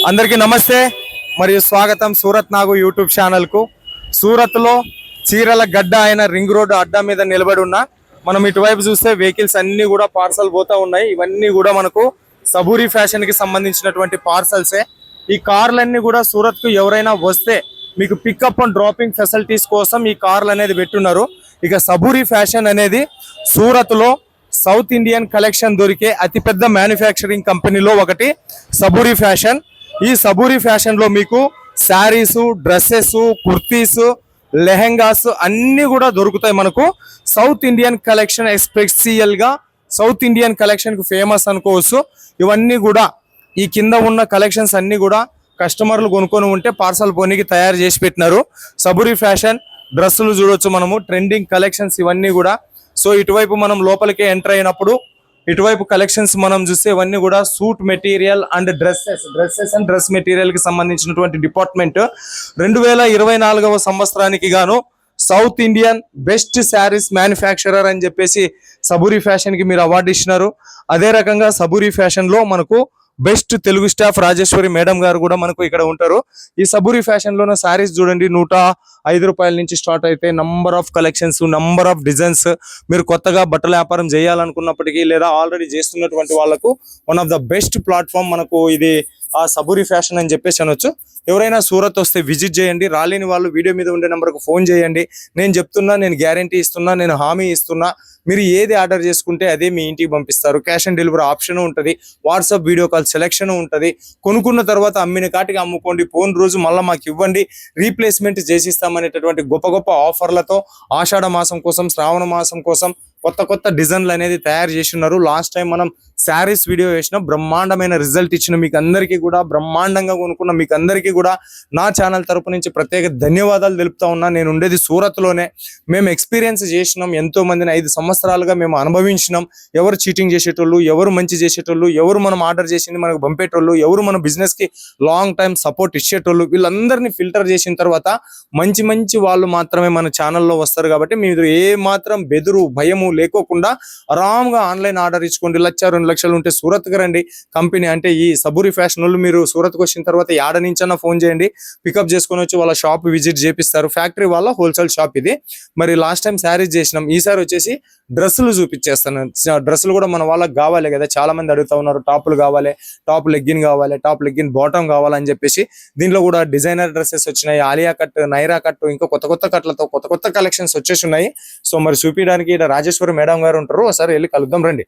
అందరికీ నమస్తే మరియు స్వాగతం సూరత్ నాగు యూట్యూబ్ ఛానల్కు. సూరత్లో చీరల గడ్డ అయిన రింగ్ రోడ్ అడ్డా మీద నిలబడి ఉన్న మనం ఇటువైపు చూస్తే వెహికల్స్ అన్నీ కూడా పార్సల్ పోతా ఉన్నాయి. ఇవన్నీ కూడా మనకు సబూరి ఫ్యాషన్కి సంబంధించినటువంటి పార్సల్సే. ఈ కార్లన్నీ కూడా సూరత్కు ఎవరైనా వస్తే మీకు పికప్ అండ్ డ్రాపింగ్ ఫెసిలిటీస్ కోసం ఈ కార్లు అనేది పెట్టున్నారు. ఇక సబూరి ఫ్యాషన్ అనేది సూరత్లో సౌత్ ఇండియన్ కలెక్షన్ దొరికే అతిపెద్ద మ్యానుఫ్యాక్చరింగ్ కంపెనీలో ఒకటి సబూరి ఫ్యాషన్. ఈ సబూరి ఫ్యాషన్ లో మీకు శారీస్, డ్రెస్సెస్, కుర్తీస్, లెహెంగాస్ అన్ని కూడా దొరుకుతాయి. మనకు సౌత్ ఇండియన్ కలెక్షన్ ఎస్పెషల్ గా సౌత్ ఇండియన్ కలెక్షన్ కు ఫేమస్ అనుకోవచ్చు. ఇవన్నీ కూడా ఈ కింద ఉన్న కలెక్షన్స్ అన్ని కూడా కస్టమర్లు కొనుక్కొని ఉంటే పార్సల్ పోనీకి తయారు చేసి పెట్టినారు. సబూరి ఫ్యాషన్ డ్రెస్సులు చూడొచ్చు మనము, ట్రెండింగ్ కలెక్షన్స్ ఇవన్నీ కూడా. సో ఇటువైపు మనం లోపలికి ఎంటర్ అయినప్పుడు ఇటువైపు కలెక్షన్స్ మనం చూస్తే ఇవన్నీ కూడా suit material and dresses and dress material కి సంబంధించినటువంటి డిపార్ట్మెంట్. 2024వ సంవత్సరానికి గాను south Indian best saris manufacturer అని చెప్పేసి సబూరి ఫ్యాషన్ కి మీరు అవార్డు ఇచ్చినారు. అదే రకంగా సబూరి ఫ్యాషన్ లో మనకు best Telugu staff Rajeshwari madam గారు కూడా మనకు ఇక్కడ ఉంటారు. ఈ సబూరి ఫ్యాషన్ లోన శారీస్ చూడండి, 105 రూపాయల నుంచి స్టార్ట్ అయితే number of collections, number of designs. మీరు కొత్తగా బట్టల వ్యాపారం చేయాలనుకున్నప్పటికీ లేదా ఆల్రెడీ చేస్తున్నటువంటి వాళ్ళకు one of the best platform మనకు ఇది ఆ సబూరి ఫ్యాషన్ అని చెప్పేసి అనొచ్చు. ఎవరైనా సూరత్ వస్తే విజిట్ చేయండి. రాలేని వాళ్ళు వీడియో మీద ఉండే నెంబర్కు ఫోన్ చేయండి. నేను చెప్తున్నా, నేను గ్యారంటీ ఇస్తున్నా, నేను హామీ ఇస్తున్నా. మీరు ఏది ఆర్డర్ చేసుకుంటే అదే మీ ఇంటికి పంపిస్తారు. క్యాష్ ఆన్ డెలివరీ ఆప్షన్ ఉంటుంది, వాట్సాప్ వీడియో కాల్ సెలెక్షన్ ఉంటుంది. కొనుక్కున్న తర్వాత అమ్మిన కాటికి అమ్ముకోండి, పోన్ రోజు మళ్ళీ మాకు ఇవ్వండి, రీప్లేస్మెంట్ చేసిస్తామనేటటువంటి గొప్ప గొప్ప ఆఫర్లతో ఆషాఢ మాసం కోసం, శ్రావణ మాసం కోసం కొత్త కొత్త డిజైన్లు అనేది తయారు చేసి ఉన్నారు. లాస్ట్ టైం మనం శారీస్ వీడియో వేసిన బ్రహ్మాండమైన రిజల్ట్ ఇచ్చిన మీకు అందరికీ కూడా, బ్రహ్మాండంగా కొనుక్కున్న మీకు అందరికీ కూడా నా ఛానల్ తరపు నుంచి ప్రత్యేక ధన్యవాదాలు తెలుపుతా ఉన్నా. నేను ఉండేది సూరత్లోనే. మేము ఎక్స్పీరియన్స్ చేసినాం, ఎంతో మందిని 5 సంవత్సరాలుగా మేము అనుభవించినాం. ఎవరు చీటింగ్ చేసేటోళ్ళు, ఎవరు మంచి చేసేటోళ్ళు, ఎవరు మనం ఆర్డర్ చేసింది మనకు పంపేటోళ్ళు, ఎవరు మన బిజినెస్ కి లాంగ్ టైం సపోర్ట్ ఇచ్చేటోళ్ళు, వీళ్ళందరినీ ఫిల్టర్ చేసిన తర్వాత మంచి మంచి వాళ్ళు మాత్రమే మన ఛానల్లో వస్తారు. కాబట్టి మీరు ఏ మాత్రం బెదురు భయము లేకోకుండా ఆరాంగా ఆన్లైన్ ఆర్డర్ ఇచ్చుకోండి. 1,00,000 2 లక్షలు ఉంటే సూరత్కి రండి. కంపెనీ అంటే ఈ సబూరి ఫ్యాషన్ వాళ్ళు మీరు సూరత్కి వచ్చిన తర్వాత యాడ నుంచన్నా ఫోన్ చేయండి, పికప్ చేసుకొని వచ్చి వాళ్ళ షాప్ విజిట్ చేపిస్తారు. ఫ్యాక్టరీ వాళ్ళ హోల్సేల్ షాప్ ఇది. మరి లాస్ట్ టైం శారీస్ చేసినాం, ఈసారి వచ్చేసి డ్రెస్సులు చూపించేస్తాను. డ్రెస్సులు కూడా మన వాళ్ళకి కావాలి కదా, చాలా మంది అడుగుతా ఉన్నారు. టాపులు కావాలి, టాప్ లెగ్గిన్ కావాలి, టాప్ లెగ్గిన్ బాటమ్ కావాలని చెప్పేసి. దీంట్లో కూడా డిజైనర్ డ్రెస్సెస్ వచ్చినాయి, ఆలియా కట్, నైరా కట్, ఇంకా కొత్త కొత్త కట్లతో కొత్త కొత్త కలెక్షన్స్ వచ్చేసి ఉన్నాయి. సో మరి చూపించడానికి ఇక్కడ రాజేశ్వరి మేడం గారు ఉంటారు, ఒకసారి వెళ్ళి కలుద్దాం రండి.